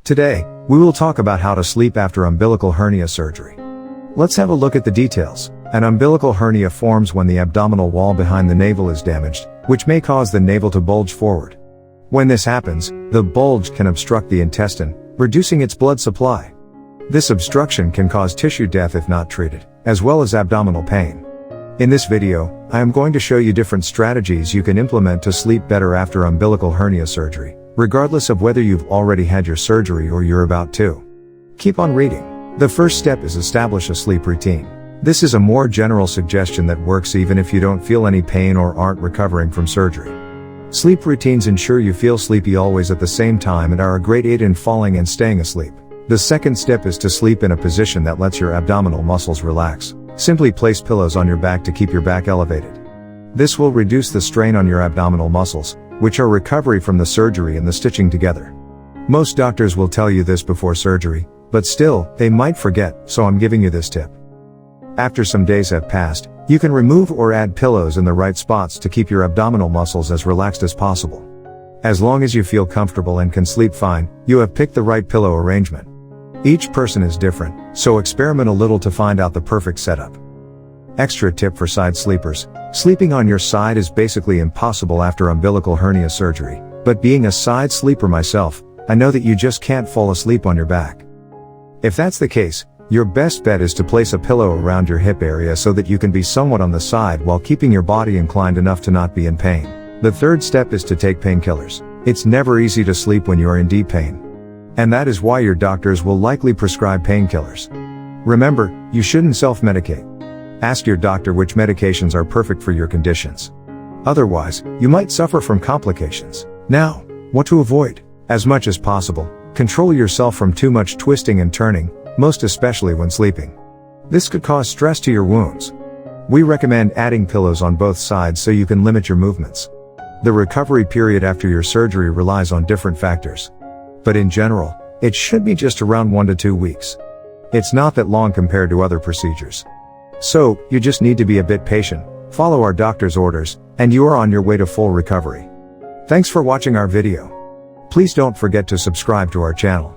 Today, we will talk about how to sleep after umbilical hernia surgery. Let's have a look at the details. An umbilical hernia forms when the abdominal wall behind the navel is damaged, which may cause the navel to bulge forward. When this happens, the bulge can obstruct the intestine, reducing its blood supply. This obstruction can cause tissue death if not treated, as well as abdominal pain. In this video, I am going to show you different strategies you can implement to sleep better after umbilical hernia surgery, regardless of whether you've already had your surgery or you're about to. Keep on reading. The first step is establish a sleep routine. This is a more general suggestion that works even if you don't feel any pain or aren't recovering from surgery. Sleep routines ensure you feel sleepy always at the same time and are a great aid in falling and staying asleep. The second step is to sleep in a position that lets your abdominal muscles relax. Simply place pillows on your back to keep your back elevated. This will reduce the strain on your abdominal muscles, which are recovery from the surgery and the stitching together. Most doctors will tell you this before surgery, but still, they might forget, so I'm giving you this tip. After some days have passed, you can remove or add pillows in the right spots to keep your abdominal muscles as relaxed as possible. As long as you feel comfortable and can sleep fine, you have picked the right pillow arrangement. Each person is different, so experiment a little to find out the perfect setup. Extra tip for side sleepers: sleeping on your side is basically impossible after umbilical hernia surgery, but being a side sleeper myself, I know that you just can't fall asleep on your back. If that's the case, your best bet is to place a pillow around your hip area so that you can be somewhat on the side while keeping your body inclined enough to not be in pain. The third step is to take painkillers. It's never easy to sleep when you are in deep pain. And that is why your doctors will likely prescribe painkillers. Remember, you shouldn't self-medicate. Ask your doctor which medications are perfect for your conditions. Otherwise, you might suffer from complications. Now, what to avoid? As much as possible, control yourself from too much twisting and turning, most especially when sleeping. This could cause stress to your wounds. We recommend adding pillows on both sides so you can limit your movements. The recovery period after your surgery relies on different factors. But in general, it should be just around 1 to 2 weeks. It's not that long compared to other procedures. So, you just need to be a bit patient, follow our doctor's orders, and you are on your way to full recovery. Thanks for watching our video. Please don't forget to subscribe to our channel.